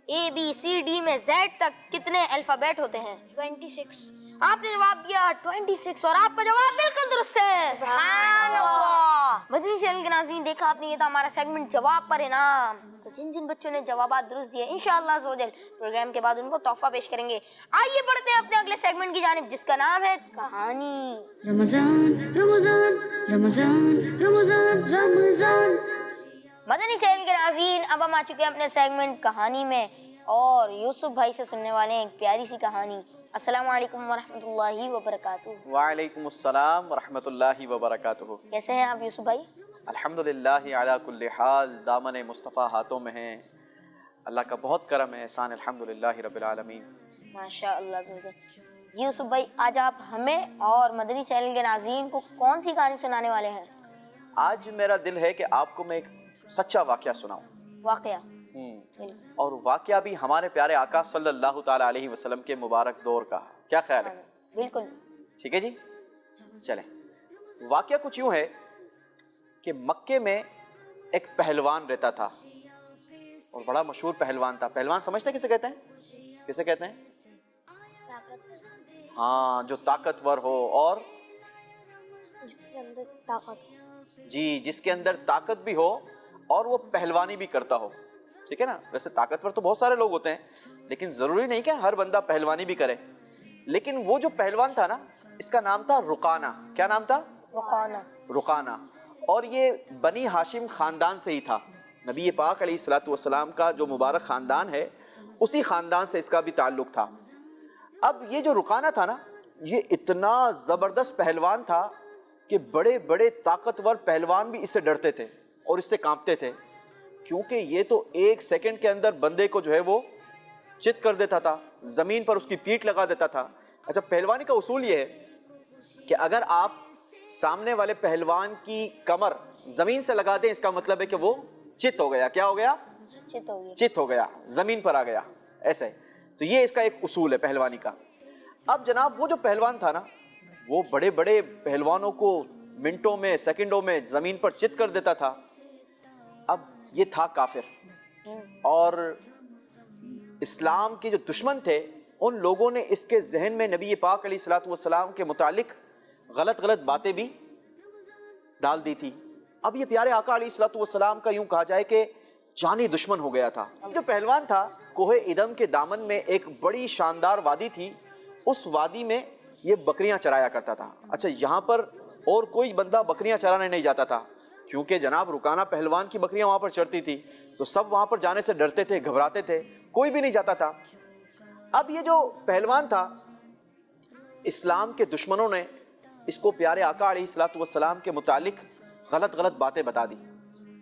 اے بی سی ڈی میں زیڈ تک کتنے الفابیٹ ہوتے ہیں؟ 26۔ آپ نے جواب دیا 26 اور آپ کا جواب بالکل درست ہے۔ سبحان اللہ۔ مدنی چینل کے ناظرین، دیکھا آپ نے، یہ تھا ہمارا سیگمنٹ جواب پر انعام۔ تو جن جن بچوں نے جوابات درست دیے انشاءاللہ عز و جل پروگرام کے بعد ان کو تحفہ پیش کریں گے۔ آئیے بڑھتے ہیں اپنے اگلے سیگمنٹ کی جانب جس کا نام ہے کہانی۔ رمضان رمضان رمضان رمضان رمضان۔ مدنی چینل کے ناظرین، اب ہم آ چکے ہیں اپنے سیگمنٹ کہانی میں اور یوسف بھائی سے سننے والے ہیں ایک پیاری سی کہانی۔ السلام علیکم ورحمۃ اللہ وبرکاتہ۔ وعلیکم السلام ورحمۃ اللہ وبرکاتہ۔ کیسے ہیں آپ یوسف بھائی؟ الحمدللہ علی کل حال، دامن مصطفیٰ ہاتھوں میں ہیں، اللہ کا بہت کرم ہے، احسان الحمدللہ رب العالمین۔ ماشاء اللہ عز و جل۔ جی یوسف بھائی، آج آپ ہمیں اور مدنی چینل کے ناظرین کو کون سی کہانی سنانے والے ہیں؟ آج میرا دل ہے کہ آپ کو میں ایک سچا واقعہ سناؤں، واقعہ؟ اور واقعہ بھی ہمارے پیارے آقا صلی اللہ تعالیٰ علیہ وسلم کے مبارک دور کا، کیا خیال ہے؟ بالکل ٹھیک ہے جی، چلیں۔ واقعہ کچھ یوں ہے کہ مکے میں ایک پہلوان رہتا تھا اور بڑا مشہور پہلوان تھا۔ پہلوان سمجھتے ہیں کسے کہتے ہیں؟ کسے کہتے ہیں؟ ہاں، جو طاقتور ہو اور جس کے اندر طاقت ہو۔ جی، جس کے اندر طاقت بھی ہو اور وہ پہلوانی بھی کرتا ہو، ٹھیک ہے نا؟ ویسے طاقتور تو بہت سارے لوگ ہوتے ہیں لیکن ضروری نہیں کہ ہر بندہ پہلوانی بھی کرے، لیکن وہ جو پہلوان تھا نا، اس کا نام تھا رقانہ۔ کیا نام تھا؟ رقانہ۔ رقانہ۔ اور یہ بنی ہاشم خاندان سے ہی تھا، نبی پاک علیہ الصلوۃ والسلام کا جو مبارک خاندان ہے اسی خاندان سے اس کا بھی تعلق تھا۔ اب یہ جو رقانہ تھا نا، یہ اتنا زبردست پہلوان تھا کہ بڑے بڑے طاقتور پہلوان بھی اس سے ڈرتے تھے اور اس سے کانپتے تھے، کیونکہ یہ تو ایک سیکنڈ کے اندر بندے کو جو ہے وہ چت کر دیتا تھا، زمین پر اس کی پیٹھ لگا دیتا تھا۔ اچھا، پہلوانی کا اصول یہ ہے کہ اگر آپ سامنے والے پہلوان کی کمر زمین سے لگا دیں، اس کا مطلب ہے کہ وہ چت ہو گیا۔ کیا ہو گیا؟ چت ہو گیا، چت ہو گیا، زمین پر آ گیا، ایسے۔ تو یہ اس کا ایک اصول ہے پہلوانی کا۔ اب جناب وہ جو پہلوان تھا نا، وہ بڑے بڑے پہلوانوں کو منٹوں میں سیکنڈوں میں زمین پر چت کر دیتا تھا۔ اب یہ تھا کافر، اور اسلام کے جو دشمن تھے ان لوگوں نے اس کے ذہن میں نبی پاک علیہ الصلوۃ والسلام کے متعلق غلط باتیں بھی ڈال دی تھی۔ اب یہ پیارے آقا علیہ الصلوۃ والسلام کا یوں کہا جائے کہ جانی دشمن ہو گیا تھا۔ جو پہلوان تھا، کوہ ادم کے دامن میں ایک بڑی شاندار وادی تھی، اس وادی میں یہ بکریاں چرایا کرتا تھا۔ اچھا، یہاں پر اور کوئی بندہ بکریاں چرانے نہیں جاتا تھا، کیونکہ جناب رکانہ پہلوان کی بکریاں وہاں پر چرتی تھی، تو سب وہاں پر جانے سے ڈرتے تھے، گھبراتے تھے، کوئی بھی نہیں جاتا تھا۔ اب یہ جو پہلوان تھا، اسلام کے دشمنوں نے اس کو پیارے آقا علیہ الصلوۃ والسلام کے متعلق غلط باتیں بتا دی۔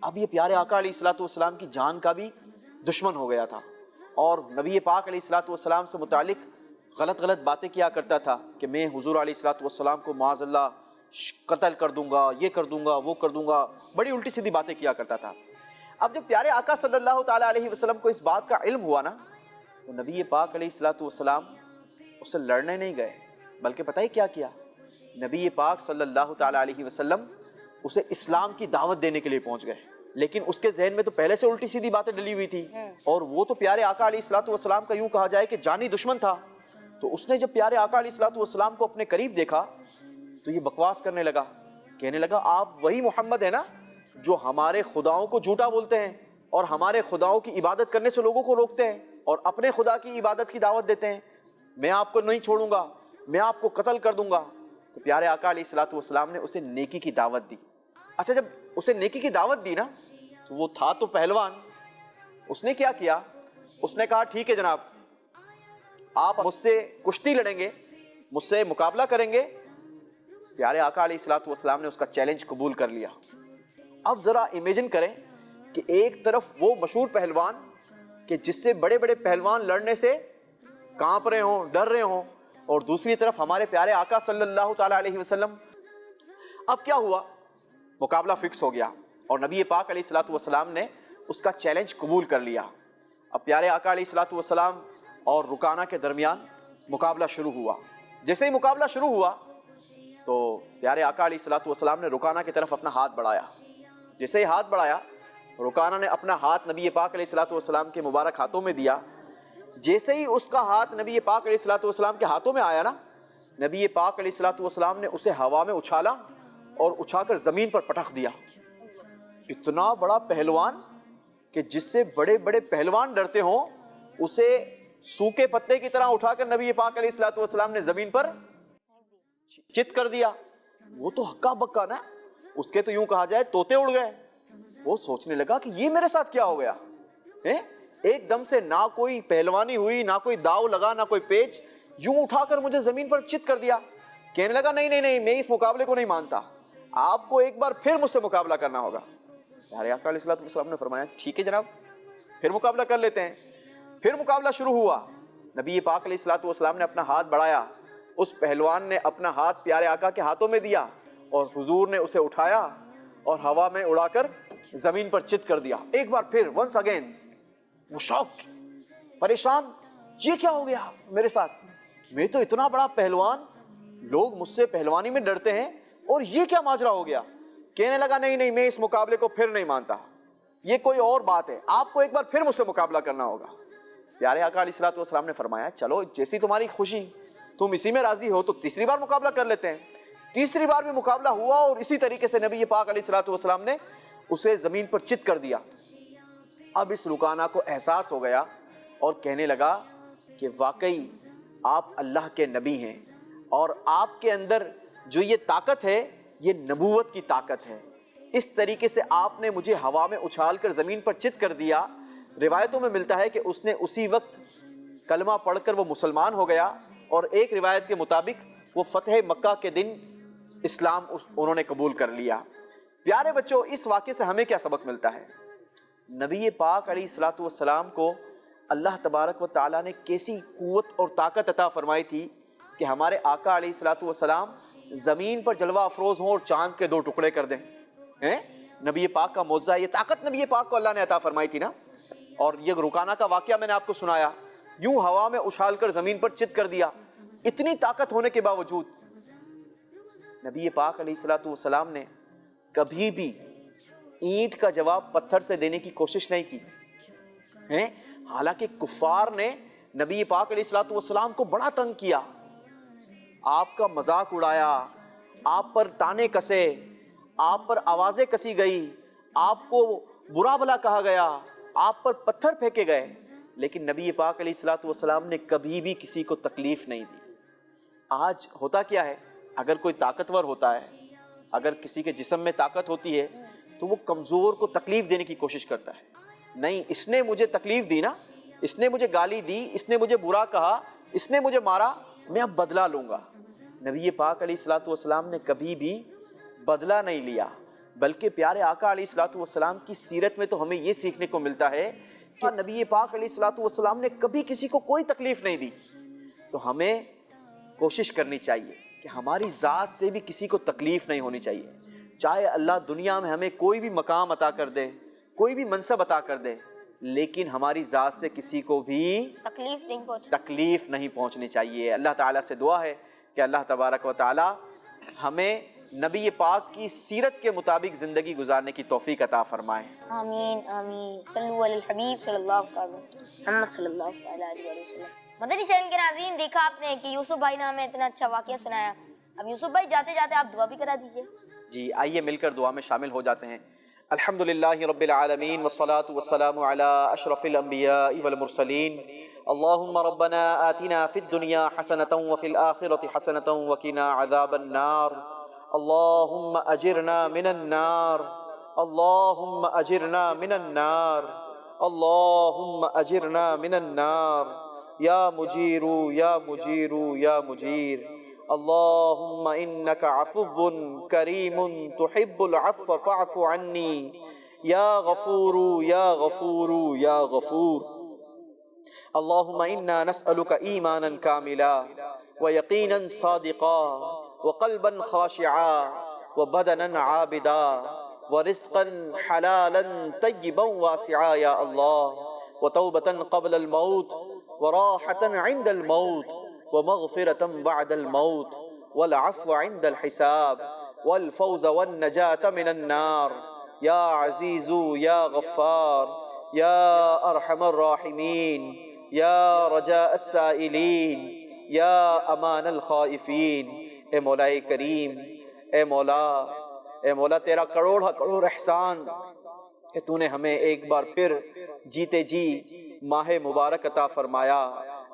اب یہ پیارے آقا علیہ الصلوۃ والسلام کی جان کا بھی دشمن ہو گیا تھا، اور نبی پاک علیہ الصلوۃ والسلام سے متعلق غلط باتیں کیا کرتا تھا کہ میں حضور علیہ الصلوۃ والسلام کو معاذ اللہ قتل کر دوں گا، یہ کر دوں گا، وہ کر دوں گا، بڑی الٹی سیدھی باتیں کیا کرتا تھا۔ اب جب پیارے آقا صلی اللہ تعالیٰ علیہ وسلم کو اس بات کا علم ہوا نا، تو نبی پاک علیہ الصلوۃ والسلام اس سے لڑنے نہیں گئے، بلکہ پتہ ہی کیا کیا؟ نبی پاک صلی اللہ تعالیٰ علیہ وسلم اسے اسلام کی دعوت دینے کے لیے پہنچ گئے، لیکن اس کے ذہن میں تو پہلے سے الٹی سیدھی باتیں ڈلی ہوئی تھی، اور وہ تو پیارے آقا علیہ الصلوۃ والسلام کا یوں کہا جائے کہ جانی دشمن تھا۔ تو اس نے جب پیارے آقا علیہ الصلوۃ والسلام کو اپنے قریب دیکھا تو یہ بکواس کرنے لگا، کہنے لگا آپ وہی محمد ہے نا جو ہمارے خداؤں کو جھوٹا بولتے ہیں اور ہمارے خداؤں کی عبادت کرنے سے لوگوں کو روکتے ہیں اور اپنے خدا کی عبادت کی دعوت دیتے ہیں، میں آپ کو نہیں چھوڑوں گا، میں آپ کو قتل کر دوں گا۔ تو پیارے آقا علیہ الصلوۃ والسلام نے اسے نیکی کی دعوت دی۔ اچھا، جب اسے نیکی کی دعوت دی نا، تو وہ تھا تو پہلوان، اس نے کیا کیا؟ اس نے کہا ٹھیک ہے جناب، آپ مجھ سے کشتی لڑیں گے، مجھ سے مقابلہ کریں گے۔ پیارے آقا علیہ الصلوۃ والسلام نے اس کا چیلنج قبول کر لیا۔ اب ذرا امیجن کریں کہ ایک طرف وہ مشہور پہلوان کہ جس سے بڑے بڑے پہلوان لڑنے سے کانپ رہے ہوں، ڈر رہے ہوں، اور دوسری طرف ہمارے پیارے آقا صلی اللہ تعالیٰ علیہ وسلم۔ اب کیا ہوا؟ مقابلہ فکس ہو گیا، اور نبی پاک علیہ الصلوۃ والسلام نے اس کا چیلنج قبول کر لیا۔ اب پیارے آقا علیہ الصلوۃ والسلام اور رکانہ کے درمیان مقابلہ شروع ہوا۔ جیسے ہی مقابلہ شروع ہوا تو پیارے آقا علیہ الصلوۃ والسلام نے رکانہ کی طرف اپنا ہاتھ بڑھایا۔ جیسے ہی ہاتھ بڑھایا، رکانہ نے اپنا ہاتھ نبی پاک علیہ الصلوۃ والسلام کے مبارک ہاتھوں میں دیا۔ جیسے ہی اس کا ہاتھ نبی پاک علیہ الصلوۃ والسلام کے ہاتھوں میں آیا نا، نبی پاک علیہ الصلوۃ والسلام نے اسے ہوا میں اچھالا اور اچھا کر زمین پر پٹخ دیا۔ اتنا بڑا پہلوان کہ جس سے بڑے بڑے پہلوان ڈرتے ہوں، اسے سوکھے پتے کی طرح اٹھا کر نبی پاک علیہ الصلوۃ والسلام نے زمین پر چت کر دیا۔ وہ تو ہکا بکا نا، اس کے تو یوں کہا جائے طوطے اڑ گئے۔ وہ سوچنے لگا کہ یہ میرے ساتھ کیا ہو گیا، ایک دم سے نہ کوئی پہلوانی ہوئی، نہ کوئی داؤ لگا، نہ کوئی پیچ، یوں اٹھا کر مجھے زمین پر چت کر دیا۔ کہنے لگا نہیں، میں اس مقابلے کو نہیں مانتا، آپ کو ایک بار پھر مجھ سے مقابلہ کرنا ہوگا۔ پیارے آقا علیہ الصلوۃ والسلام نے فرمایا ٹھیک ہے جناب، پھر مقابلہ کر لیتے ہیں۔ پھر مقابلہ شروع ہوا۔ نبی پاک علیہ الصلوۃ والسلام نے اپنا ہاتھ بڑھایا، اس پہلوان نے اپنا ہاتھ پیارے آقا کے ہاتھوں میں دیا، اور حضور نے اسے اٹھایا اور ہوا میں اڑا کر زمین پر چت کر دیا۔ ایک بار پھر، ونس اگین، وہ شاکڈ، پریشان، یہ کیا ہو گیا میرے ساتھ؟ میں تو اتنا بڑا پہلوان، لوگ مجھ سے پہلوانی میں ڈرتے ہیں، اور یہ کیا ماجرا ہو گیا؟ کہنے لگا نہیں، میں اس مقابلے کو پھر نہیں مانتا، یہ کوئی اور بات ہے، آپ کو ایک بار پھر مجھ سے مقابلہ کرنا ہوگا۔ پیارے آقا علیہ الصلوۃ والسلام نے فرمایا چلو جیسی تمہاری خوشی، تم اسی میں راضی ہو تو تیسری بار مقابلہ کر لیتے ہیں۔ تیسری بار بھی مقابلہ ہوا، اور اسی طریقے سے نبی پاک علیہ الصلوۃ والسلام نے اسے زمین پر چت کر دیا۔ اب اس رکانہ کو احساس ہو گیا اور کہنے لگا کہ واقعی آپ اللہ کے نبی ہیں، اور آپ کے اندر جو یہ طاقت ہے یہ نبوت کی طاقت ہے۔ اس طریقے سے آپ نے مجھے ہوا میں اچھال کر زمین پر چت کر دیا۔ روایتوں میں ملتا ہے کہ اس نے اسی وقت کلمہ پڑھ کر وہ مسلمان ہو گیا، اور ایک روایت کے مطابق وہ فتح مکہ کے دن اسلام انہوں نے قبول کر لیا۔ پیارے بچوں، اس واقعے سے ہمیں کیا سبق ملتا ہے؟ نبی پاک علیہ الصلوۃ والسلام کو اللہ تبارک و تعالیٰ نے کیسی قوت اور طاقت عطا فرمائی تھی کہ ہمارے آقا علیہ الصلوۃ والسلام زمین پر جلوہ افروز ہوں اور چاند کے 2 ٹکڑے کر دیں۔ نبی پاک کا معجزہ، یہ طاقت نبی پاک کو اللہ نے عطا فرمائی تھی نا۔ اور یہ رکانہ کا واقعہ میں نے آپ کو سنایا، یوں ہوا میں اچھال کر زمین پر چت کر دیا. اتنی طاقت ہونے کے باوجود نبی پاک علیہ الصلوۃ والسلام نے کبھی بھی اینٹ کا جواب پتھر سے دینے کی کوشش نہیں کی ہیں. حالانکہ کفار نے نبی پاک علیہ الصلوۃ والسلام کو بڑا تنگ کیا, آپ کا مذاق اڑایا, آپ پر تانے کسے, آپ پر آوازیں کسی گئی, آپ کو برا بھلا کہا گیا, آپ پر پتھر پھینکے گئے, لیکن نبی پاک علیہ الصلوۃ والسلام نے کبھی بھی کسی کو تکلیف نہیں دی. آج ہوتا کیا ہے, اگر کوئی طاقتور ہوتا ہے, اگر کسی کے جسم میں طاقت ہوتی ہے تو وہ کمزور کو تکلیف دینے کی کوشش کرتا ہے. نہیں, اس نے مجھے تکلیف دی نا, اس نے مجھے گالی دی, اس نے مجھے برا کہا, اس نے مجھے مارا, میں اب بدلہ لوں گا. نبی پاک علیہ الصلوۃ والسلام نے کبھی بھی بدلہ نہیں لیا, بلکہ پیارے آقا علیہ الصلوۃ والسلام کی سیرت میں تو ہمیں یہ سیکھنے کو ملتا ہے کہ نبی پاک علیہ الصلوۃ والسلام نے کبھی کسی کو کوئی تکلیف نہیں دی. تو ہمیں کوشش کرنی چاہیے کہ ہماری ذات سے بھی کسی کو تکلیف نہیں ہونی چاہیے. چاہے اللہ دنیا میں ہمیں کوئی بھی مقام عطا کر دے, کوئی بھی منصب عطا کر دے, لیکن ہماری ذات سے کسی کو بھی تکلیف نہیں پہنچنی چاہیے. اللہ تعالیٰ سے دعا ہے کہ اللہ تبارک و تعالیٰ ہمیں نبی پاک کی سیرت کے مطابق زندگی گزارنے کی توفیق عطا فرمائے. آمین آمین. صلو علی الحبیب صلی اللہ علیہ محمد صلی اللہ علیہ وسلم. مدنی چینل کے ناظرین, دیکھا آپ نے کہ یوسف بھائی نے ہمیں اتنا اچھا واقعہ سنایا. اب یوسف بھائی جاتے جاتے آپ دعا بھی کرا دیجیے. جی آئیے مل کر دعا میں شامل ہو جاتے ہیں. الحمدللہ رب العالمین والصلاة والسلام علی اشرف الانبیاء والمرسلین. اللہم ربنا آتنا فی الدنیا حسنة وفی الآخرة حسنة وقنا عذاب النار. اللہم اجرنا من النار, اللہم اجرنا من النار, اللہم اجرنا من النار. یا مجیر یا مجیر یا مجیر. اللہم انکا عفو کریم تحب العفو فاعف عنی. یا غفور یا غفور یا غفور. اللہم انا نسألک ایمانا کاملا ویقینا صادقا وقلبا خاشعا وبدنا عابدا ورزقا حلالا طیبا واسعا یا اللہ. وتوبة قبل الموت وراحة عند الموت ومغفرة بعد الموت والعفو عند الحساب والفوز والنجاة من النار. یا عزیز یا غفار یا ارحم الراحمین یا رجاء السائلین یا امان الخائفین. اے مولا کریم, اے مولا تیرا کروڑ احسان کہ تو نے ہمیں ایک بار پھر جیتے جی ماہ مبارک عطا فرمایا.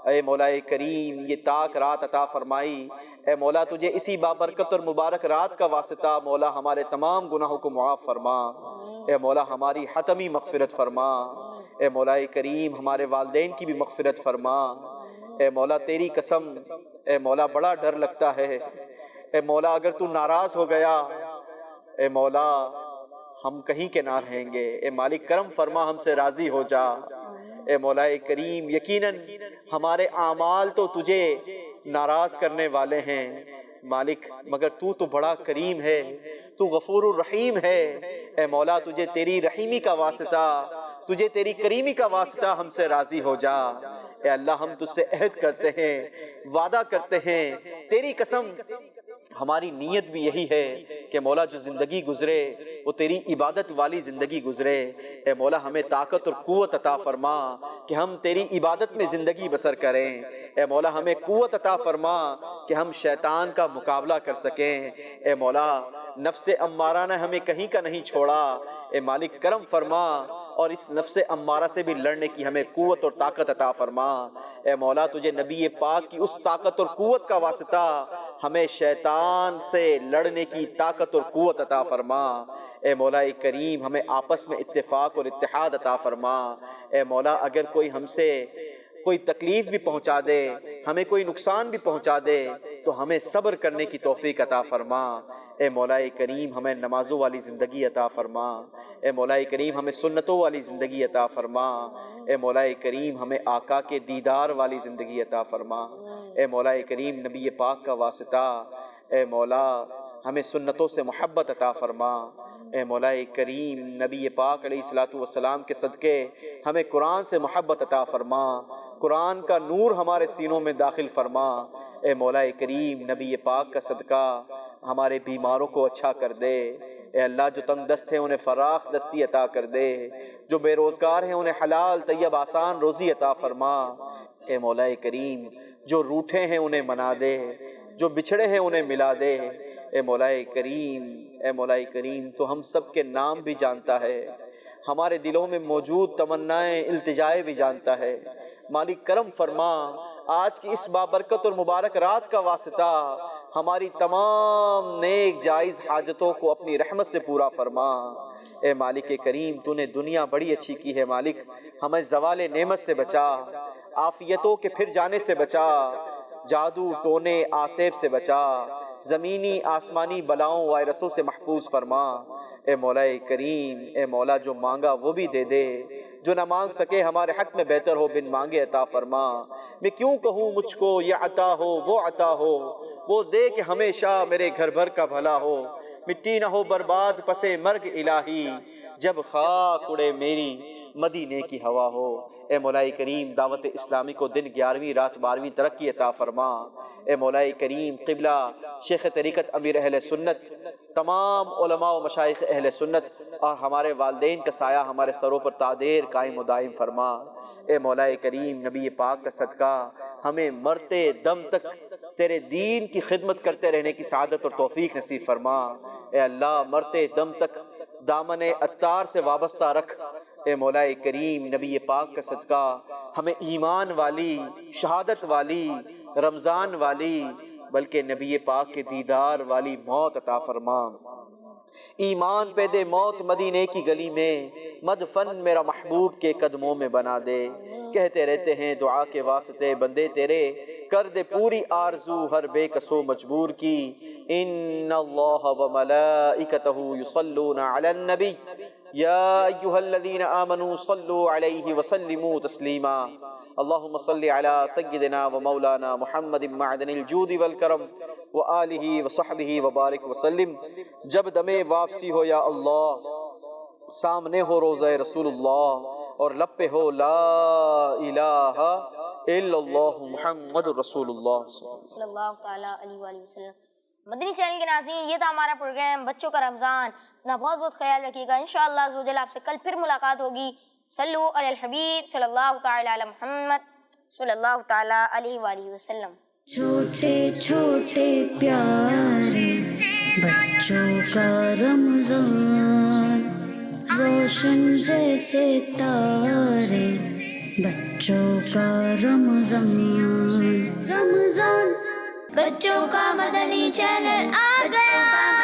اے مولا کریم یہ تاک رات عطا فرمائی. اے مولا تجھے اسی بابرکت اور مبارک رات کا واسطہ مولا ہمارے تمام گناہوں کو معاف فرما. اے مولا ہماری حتمی مغفرت فرما. اے مولا کریم ہمارے والدین کی بھی مغفرت فرما. اے مولا تیری قسم, اے مولا بڑا ڈر لگتا ہے. اے مولا اگر تو ناراض ہو گیا, اے مولا ہم کہیں کے نہ رہیں گے. اے مالک کرم فرما, ہم سے راضی ہو جا. اے مولا کریم یقیناً ہمارے اعمال تو تجھے ناراض کرنے والے ہیں مالک, مگر تو بڑا کریم ہے, تو غفور الرحیم ہے. اے مولا تجھے تیری رحیمی کا واسطہ, تجھے تیری کریمی کا واسطہ ہم سے راضی ہو جا. اے اللہ ہم تجھ سے عہد کرتے ہیں, وعدہ کرتے ہیں, تیری قسم ہماری نیت بھی یہی ہے کہ مولا جو زندگی گزرے وہ تیری عبادت والی زندگی گزرے. اے مولا ہمیں طاقت اور قوت عطا فرما کہ ہم تیری عبادت میں زندگی بسر کریں. اے مولا ہمیں قوت عطا فرما کہ ہم شیطان کا مقابلہ کر سکیں. اے مولا نفس امارہ نے ہمیں کہیں کا نہیں چھوڑا. اے مالک کرم فرما اور اس نفس امارہ سے بھی لڑنے کی ہمیں قوت اور طاقت عطا فرما. اے مولا تجھے نبی پاک کی اس طاقت اور قوت کا واسطہ ہمیں شیطان سے لڑنے کی طاقت اور قوت عطا فرما. اے مولا کریم ہمیں آپس میں اتفاق اور اتحاد عطا فرما. اے مولا اگر کوئی ہم سے کوئی تکلیف بھی پہنچا دے, ہمیں کوئی نقصان بھی پہنچا دے, تو ہمیں صبر کرنے کی توفیق عطا فرما. اے مولا کریم ہمیں نمازوں والی زندگی عطا فرما. اے مولا کریم ہمیں سنتوں والی زندگی عطا فرما. اے مولا کریم ہمیں آقا کے دیدار والی زندگی عطا فرما. اے مولا کریم نبی پاک کا واسطہ, اے مولا ہمیں سنتوں سے محبت عطا فرما. اے مولا کریم نبی پاک علیہ الصلوۃ والسلام کے صدقے ہمیں قرآن سے محبت عطا فرما، قرآن کا نور ہمارے سینوں میں داخل فرما۔ اے مولا کریم نبی پاک کا صدقہ ہمارے بیماروں کو اچھا کر دے۔ اے اللہ جو تنگ دست ہیں انہیں فراخ دستی عطا کر دے، جو بے روزگار ہیں انہیں حلال طیب آسان روزی عطا فرما۔ اے مولا کریم جو روٹھے ہیں انہیں منا دے، جو بچھڑے ہیں انہیں ملا دے۔ اے مولا کریم، اے مولا کریم تو ہم سب کے نام بھی جانتا ہے، ہمارے دلوں میں موجود تمنائیں التجائے بھی جانتا ہے۔ مالک کرم فرما، آج کی اس بابرکت اور مبارک رات کا واسطہ ہماری تمام نیک جائز حاجتوں کو اپنی رحمت سے پورا فرما۔ اے مالک کریم تو نے دنیا بڑی اچھی کی ہے، مالک ہمیں زوال نعمت سے بچا، عافیتوں کے پھر جانے سے بچا، جادو ٹونے آسیب سے بچا، زمینی آسمانی بلاؤں وائرسوں سے محفوظ فرما۔ اے مولا کریم، اے مولا جو مانگا وہ بھی دے دے، جو نہ مانگ سکے ہمارے حق میں بہتر ہو بن مانگے عطا فرما۔ میں کیوں کہوں مجھ کو یہ عطا ہو وہ عطا ہو، وہ دے کہ ہمیشہ میرے گھر بھر کا بھلا ہو۔ مٹی نہ ہو برباد پسے مرگ الہی، جب خاک اڑے میری مدینے کی ہوا ہو۔ اے مولا کریم دعوت اسلامی کو دن 11ویں رات 12ویں ترقی عطا فرما۔ اے مولا کریم قبلہ شیخ طریقت امیر اہل سنت، تمام علماء و مشائخ اہل سنت اور ہمارے والدین کا سایہ ہمارے سروں پر تعدیر قائم و دائم فرما۔ اے مولا کریم نبی پاک کا صدقہ ہمیں مرتے دم تک تیرے دین کی خدمت کرتے رہنے کی سعادت اور توفیق نصیب فرما۔ اے اللہ مرتے دم تک دامن عطار سے وابستہ رکھ۔ اے مولا کریم نبی پاک کا صدقہ ہمیں ایمان والی، شہادت والی، رمضان والی، بلکہ نبی پاک کے دیدار والی موت عطا فرما۔ ایمان پہ دے موت مدینے کی گلی میں، مدفن میرا محبوب کے قدموں میں بنا دے۔ کہتے رہتے ہیں دعا کے واسطے بندے تیرے، کر دے پوری آرزو ہر بے کسو مجبور کی۔ ان اللہ و ملائکتہ یصلون علی النبی یا ایہا الذین آمنوا صلوا علیہ وسلموا تسلیما۔ اللہم صلی علی سیدنا و مولانا محمد معدن الجود والکرم وآلہ وصحبہ وبارک وسلم۔ جب دم واپسی ہو یا اللہ، سامنے ہو روضہ رسول اللہ اور لب پہ ہو لا الہ الا اللہ محمد رسول اللہ صلی اللہ تعالیٰ علیہ وآلہ وسلم۔ مدنی چینل کے ناظرین، یہ تھا ہمارا پروگرام بچوں کا رمضان۔ اپنا بہت بہت خیال رکھیے گا، انشاءاللہ عز و جل آپ سے کل پھر ملاقات ہوگی۔ صلو علی الحبیب صلی اللہ تعالیٰ علی محمد صلی اللہ تعالیٰ علیہ وآلہ وسلم۔ چھوٹے چھوٹے پیارے بچوں کا رمضان، روشن جیسے تارے بچوں کا رمضان، رمضان بچوں کا مدنی چینل آ گیا۔